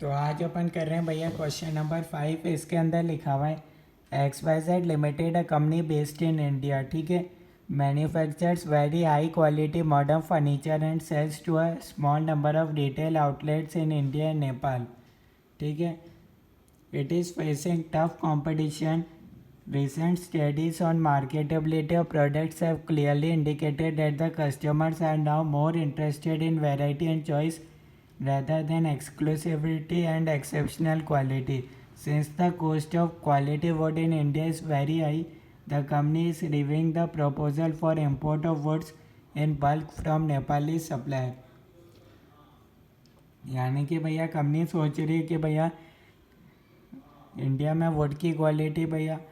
तो आज अपन कर रहे हैं भैया क्वेश्चन नंबर 5। इसके अंदर लिखा हुआ है XYZ limited a company based in India, ठीक है, manufactures very high quality modern furniture and sells to a small number of retail outlets in India and Nepal, ठीक है। It is facing tough competition. Recent studies on marketability of products have clearly indicated that the customers are now more interested in variety and choice rather than exclusivity and exceptional quality. Since the cost of quality wood in India is very high, the company is reviewing the proposal for import of woods in bulk from Nepalese supplier. यानी कि भैया company सोच रही है कि भैया India में would की क्वालिटी भैया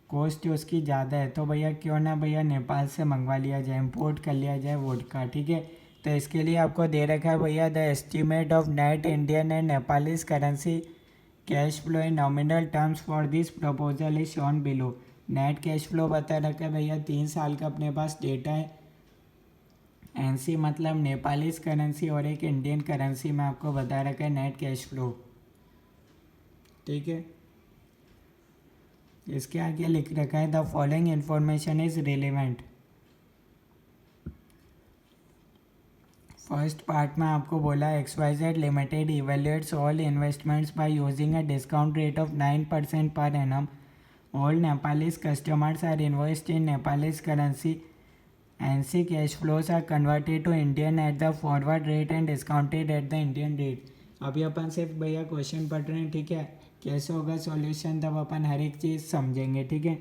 कॉस्ट उसकी ज़्यादा है, तो भैया क्यों ना भैया नेपाल से मंगवा लिया जाए, इंपोर्ट कर लिया जाए वुड का, ठीक है। तो इसके लिए आपको दे रखा है भैया the estimate of net Indian and Nepalese currency cash flow in nominal terms for this proposal is shown below. Net cash flow बता रखा है भैया, 3 साल का अपने पास डेटा है। एनसी मतलब नेपालीज करेंसी और एक इंडियन करेंसी में आपको बता रखा है नेट कैश फ्लो, ठीक है। इसके आगे लिख रखा है the following information is relevant. First part में आपको बोला XYZ limited evaluates all investments by using a discount rate of 9% per annum. All Nepalese customers are invest in Nepalese currency. NC cash flows are converted to Indian at the forward rate and discounted at the Indian rate. अभी अपन सिर्फ भैया question पढ़ रहे हैं, ठीक है। कैसे होगा सॉल्यूशन तब अपन हर एक चीज़ समझेंगे, ठीक है।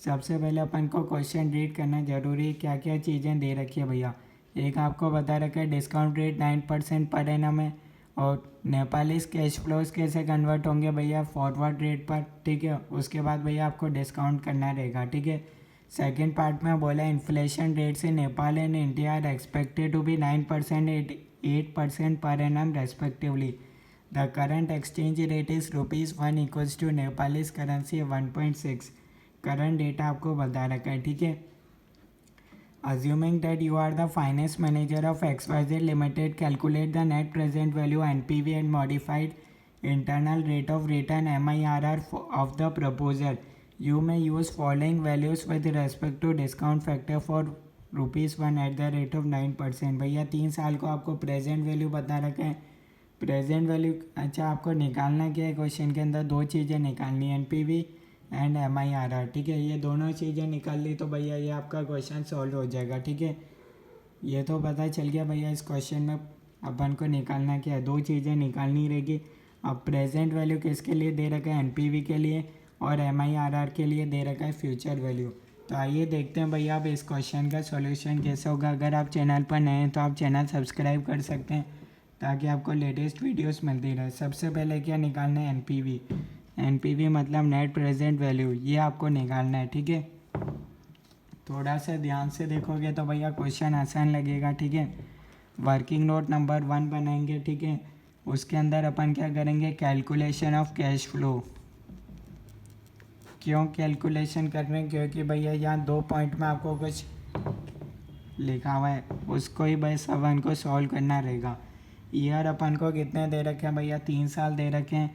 सबसे पहले अपन को क्वेश्चन रीड करना जरूरी है, क्या क्या चीज़ें दे रखी है भैया। एक आपको बता रखा है डिस्काउंट रेट 9% पर एनम है, और नेपालीज कैश फ्लोज कैसे कन्वर्ट होंगे भैया फॉरवर्ड रेट पर, ठीक है। उसके बाद भैया आपको डिस्काउंट करना रहेगा, ठीक है। सेकेंड पार्ट में बोला इन्फ्लेशन रेट से Nepal and India are expected to be 9% and 8% per annum respectively. The current exchange rate is ₹1 equals to Nepalese currency 1.6. Current data आपको बता रखा है, ठीक है। Assuming that you are the finance manager of XYZ Limited, calculate the net present value NPV and modified internal rate of return MIRR of the proposal. You may use following values with respect to discount factor for ₹1 at the rate of 9%. भैया 3 साल को आपको present value बता रखा है। Present value अच्छा आपको निकालना क्या है, क्वेश्चन के अंदर 2 चीज़ें निकालनी है, एनपीवी एंड MIRR, ठीक है। ये दोनों चीज़ें निकाल ली तो भैया ये आपका क्वेश्चन सॉल्व हो जाएगा, ठीक है। ये तो पता चल गया भैया इस क्वेश्चन में अपन को निकालना क्या है, 2 चीज़ें निकालनी रहेगी। अब प्रेजेंट वैल्यू किसके लिए दे रखा है, एनपीवी के लिए, और MIRR के लिए दे रखा है फ्यूचर वैल्यू। तो आइए देखते हैं भैया अब इस क्वेश्चन का सॉल्यूशन कैसे होगा। अगर आप चैनल पर नए हैं तो आप चैनल सब्सक्राइब कर सकते हैं ताकि आपको लेटेस्ट वीडियोस मिलती रहे। सबसे पहले क्या निकालना है, एनपीवी। एनपीवी मतलब नेट प्रेजेंट वैल्यू, ये आपको निकालना है, ठीक है। थोड़ा सा ध्यान से देखोगे तो भैया क्वेश्चन आसान लगेगा, ठीक है। वर्किंग नोट नंबर 1 बनाएंगे, ठीक है। उसके अंदर अपन क्या करेंगे, कैलकुलेशन ऑफ कैश फ्लो। क्यों कैलकुलेशन कर रहे हैं, क्योंकि भैया यहाँ 2 पॉइंट में आपको कुछ लिखा हुआ है, उसको ही भाई सब को सॉल्व करना रहेगा। ईयर अपन को कितने दे रखे हैं भैया, 3 साल दे रखे हैं,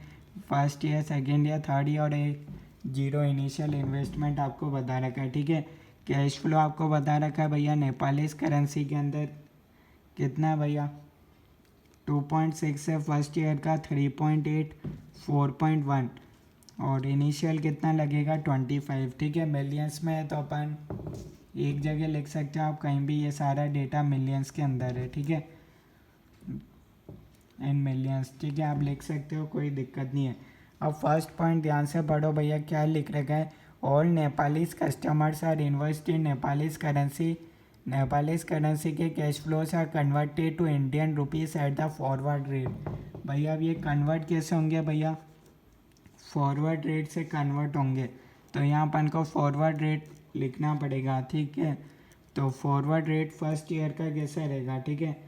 first year, second year, third year, और एक 0 इनिशियल इन्वेस्टमेंट आपको बता रखा है, ठीक है। कैश फ्लो आपको बता रखा है भैया नेपालीज करेंसी के अंदर कितना है भैया, 2.6 है फर्स्ट ईयर का, 3.8, 4.1, और इनिशियल कितना लगेगा 25, ठीक है। मिलियंस में है तो अपन एक जगह लिख सकते हो आप कहीं भी, ये सारा डेटा मिलियंस के अंदर है, ठीक है, इन मिलियंस, ठीक है। आप लिख सकते हो, कोई दिक्कत नहीं है। अब फर्स्ट पॉइंट ध्यान से पढ़ो भैया, क्या लिख रखा है, all Nepalese customers are invest in Nepalese currency. Nepalese currency के cash flows are converted to Indian rupees at the forward rate. भैया अब ये कन्वर्ट कैसे होंगे भैया, फॉरवर्ड रेट से कन्वर्ट होंगे, तो यहाँ अपन को फॉरवर्ड रेट लिखना पड़ेगा, ठीक है। तो फॉरवर्ड रेट फर्स्ट ईयर का कैसे रहेगा, ठीक है।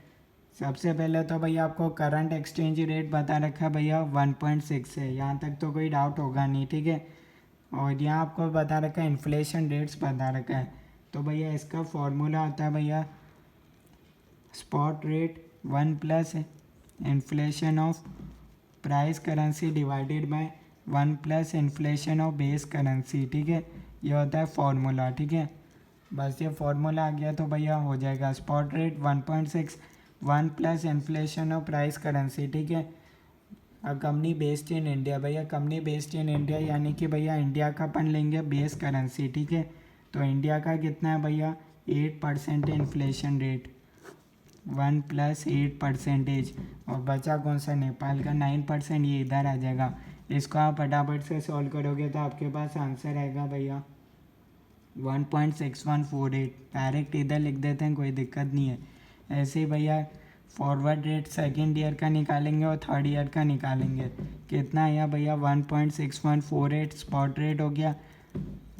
सबसे पहले तो भैया आपको करंट एक्सचेंज रेट बता रखा है भैया 1.6 है, यहाँ तक तो कोई डाउट होगा नहीं, ठीक है। और यहाँ आपको बता रखा है इन्फ्लेशन रेट्स बता रखा है, तो भैया इसका फॉर्मूला होता है भैया spot rate 1 plus inflation of price currency divided by 1 plus inflation of base currency, ठीक है। ये होता है फॉर्मूला, ठीक है। बस ये फार्मूला आ गया तो भैया हो जाएगा। Spot rate 1.61 plus inflation of price currency, ठीक है। कंपनी बेस्ड इन इंडिया, भैया कंपनी बेस्ड इन इंडिया यानी कि भैया इंडिया का अपन लेंगे बेस करेंसी, ठीक है। तो इंडिया का कितना है भैया 8% इन्फ्लेशन रेट, 1 प्लस 8%। और बचा कौन सा नेपाल का 9%, ये इधर आ जाएगा। इसको आप फटाफट से सॉल्व करोगे तो आपके पास आंसर आएगा भैया 1.6148। डायरेक्ट इधर लिख देते हैं, कोई दिक्कत नहीं है। ऐसे ही भैया फॉरवर्ड रेट सेकेंड ईयर का निकालेंगे और थर्ड ईयर का निकालेंगे। कितना आया भैया 1.6148 स्पॉट रेट हो गया।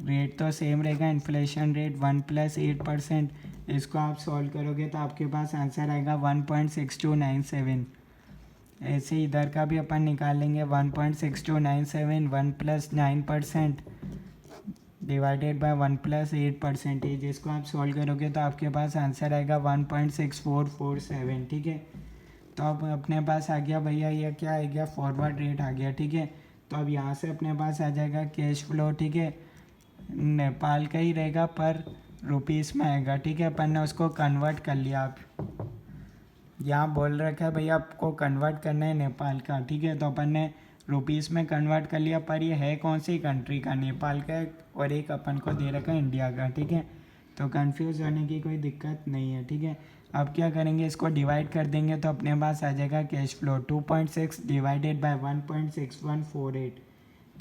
रेट तो सेम रहेगा, इन्फ्लेशन रेट 1 प्लस 8%। इसको आप सॉल्व करोगे तो आपके पास आंसर आएगा 1.6297। ऐसे ही इधर का भी अपन निकालेंगे 1.6297, 1 प्लस 9% डिवाइडेड बाय 1 प्लस 8%। इसको आप सॉल्व करोगे तो आपके पास आंसर आएगा 1.6447, ठीक है। तो अब अपने पास आ गया भैया ये क्या आ गया फॉरवर्ड रेट आ गया, ठीक है। तो अब यहाँ से अपने पास आ जाएगा कैश फ्लो, ठीक है। नेपाल का ही रहेगा पर रुपीस में आएगा, ठीक है। अपन ने उसको कन्वर्ट कर लिया। आप यहाँ बोल रखा है भैया आपको कन्वर्ट करना है नेपाल का, ठीक है। तो अपन ने रुपीस में कन्वर्ट कर लिया, पर ये है कौन सी कंट्री का, नेपाल का, और एक अपन को दे रखा है इंडिया का, ठीक है। तो कंफ्यूज होने की कोई दिक्कत नहीं है, ठीक है। अब क्या करेंगे, इसको डिवाइड कर देंगे तो अपने पास आ जाएगा कैश फ्लो 2.6 डिवाइडेड बाय 1.6148।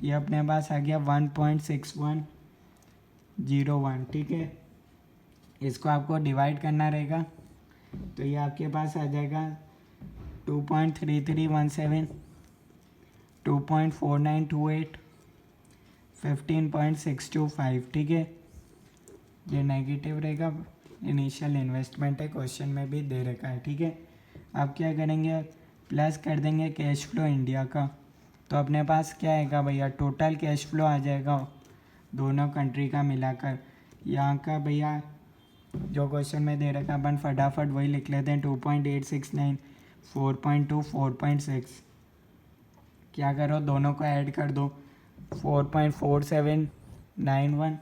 ये अपने पास आ गया 1.6101, ठीक है। इसको आपको डिवाइड करना रहेगा तो ये आपके पास आ जाएगा 2.3317, 2.4928, 15.625, ठीक है। ये नेगेटिव रहेगा, इनिशियल इन्वेस्टमेंट है, क्वेश्चन में भी दे रखा है, ठीक है। अब क्या करेंगे, प्लस कर देंगे कैश फ्लो इंडिया का। तो अपने पास क्या आएगा भैया, टोटल कैश फ्लो आ जाएगा दोनों कंट्री का मिलाकर। यहाँ का भैया जो क्वेश्चन में दे रखा है अपन फटाफट वही लिख लेते हैं, 2.869, 4.2, 4.6। क्या करो, दोनों को ऐड कर दो, 4.4791,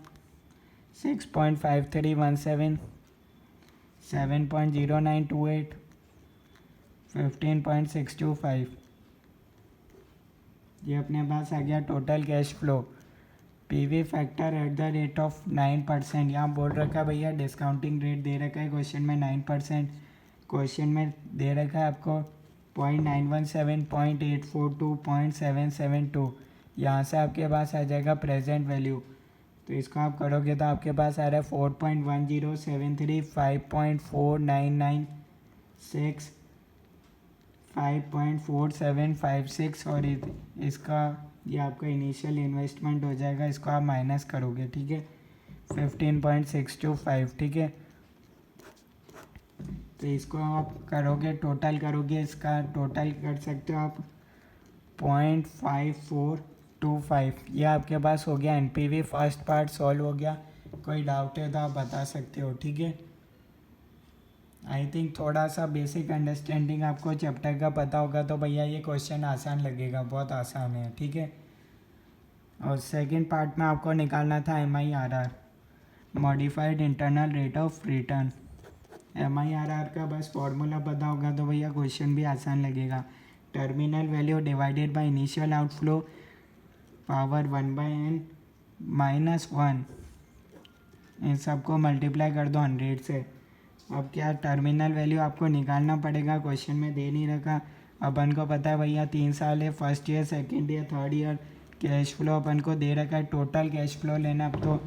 6.5317, 7.0928, 15.625। ये अपने पास आ गया total cash flow. PV factor at the rate of 9%। यहाँ बोल रखा है भैया डिस्काउंटिंग रेट दे रखा है क्वेश्चन में 9%। क्वेश्चन में दे रखा है आपको 0.917, 0.842, 0.772। यहाँ से आपके पास आ जाएगा प्रेजेंट वैल्यू। तो इसको आप करोगे तो आपके पास आ रहा है 4.1073, 5.4996, 5.4756 और इसका ये आपका इनिशियल इन्वेस्टमेंट हो जाएगा। इसको आप माइनस करोगे, ठीक है, 15.625, ठीक है। तो इसको आप करोगे, टोटल करोगे, इसका टोटल कर सकते हो आप 0.5425। ये आपके पास हो गया एनपीवी। फर्स्ट पार्ट सॉल्व हो गया। कोई डाउट है तो आप बता सकते हो, ठीक है। आई थिंक थोड़ा सा बेसिक अंडरस्टैंडिंग आपको चैप्टर का पता होगा तो भैया ये क्वेश्चन आसान लगेगा, बहुत आसान है, ठीक है। और सेकंड पार्ट में आपको निकालना था MIRR, modified internal rate of return. MIRR का बस फॉर्मूला पता होगा तो भैया क्वेश्चन भी आसान लगेगा। Terminal value divided by initial outflow power 1/n -1, इन सबको मल्टीप्लाई कर दो 100 से। अब क्या टर्मिनल वैल्यू आपको निकालना पड़ेगा, क्वेश्चन में दे नहीं रखा। अपन को पता है भैया 3 साल है, first year, second year, third year. Cash flow अपन को दे रखा है, टोटल कैश फ्लो लेना। अब तो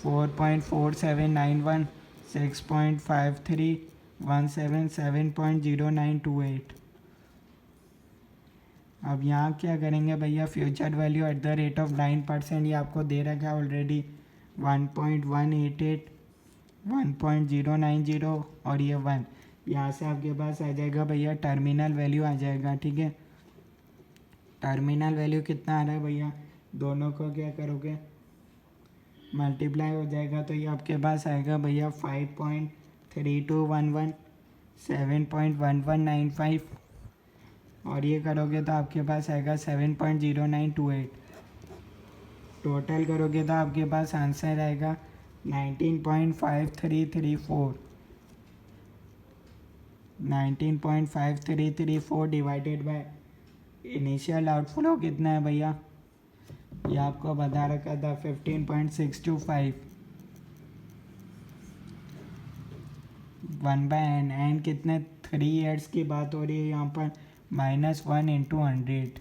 4.4791, 6.5317, 7.0928। अब यहाँ क्या करेंगे भैया, future value at the rate of 9%, ये आपको दे रखा है ऑलरेडी 1.188, 1.090 और ये 1। यहाँ से आपके पास आ जाएगा भैया टर्मिनल वैल्यू आ जाएगा, ठीक है। टर्मिनल वैल्यू कितना आ रहा है भैया, दोनों को क्या करोगे मल्टीप्लाई हो जाएगा तो ये आपके पास आएगा भैया 5.3211, 7.1195, और ये करोगे तो आपके पास आएगा 7.0928। टोटल करोगे तो आपके पास आंसर आएगा 19.5334। 19.5334 डिवाइडेड बाय इनिशियल आउटफ्लो कितना है भैया, ये आपको बता रखा था 15.625। 1/n, एन कितने 3 ईयर्स की बात हो रही है यहाँ पर, -1 × 100।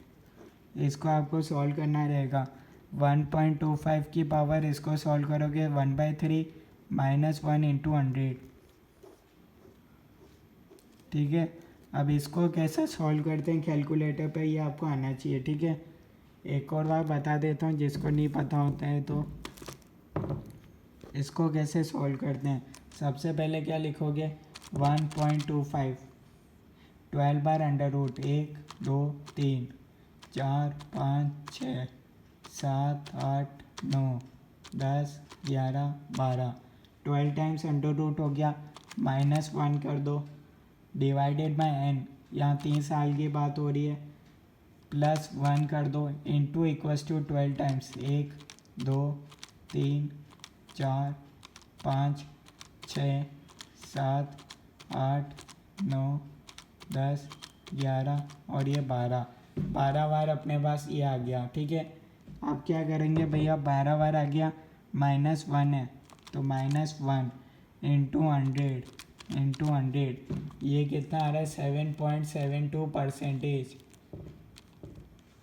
इसको आपको सॉल्व करना रहेगा। 1.25 की पावर इसको सॉल्व करोगे 1/3 -1 × 100। ठीक है, अब इसको कैसे सॉल्व करते हैं कैलकुलेटर पे, ये आपको आना चाहिए। ठीक है, एक और बार बता देता हूँ जिसको नहीं पता होता है तो इसको कैसे सॉल्व करते हैं। सबसे पहले क्या लिखोगे, 1.25 12 बार under root 1 2 3 4 5 6 7 8 9 10 11 12, 12 times under root हो गया, -1 कर दो डिवाइडेड बाय n, यहाँ 3 साल की बात हो रही है, +1 कर दो इंटू इक्वल्स टू 12 टाइम्स 1 2 3 4 5 6 7 8 9 10 11 और ये 12 बार अपने पास ये आ गया। ठीक है, अब क्या करेंगे भैया, 12 बार आ गया, -1 है तो -1 इंटू 100, ये कितना आ रहा है 7.72%।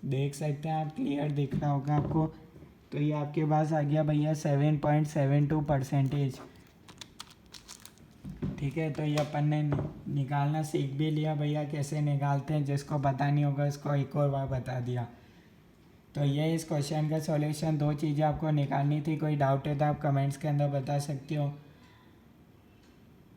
देख सकते हैं आप, क्लियर दिख रहा होगा आपको। तो ये आपके पास आ गया भैया 7.72%। ठीक है, तो ये अपन ने निकालना सीख भी लिया भैया, कैसे निकालते हैं। जिसको पता नहीं होगा इसको एक और बार बता दिया। तो ये इस क्वेश्चन का सॉल्यूशन, 2 चीज़ें आपको निकालनी थी। कोई डाउट है तो आप कमेंट्स के अंदर बता सकते हो।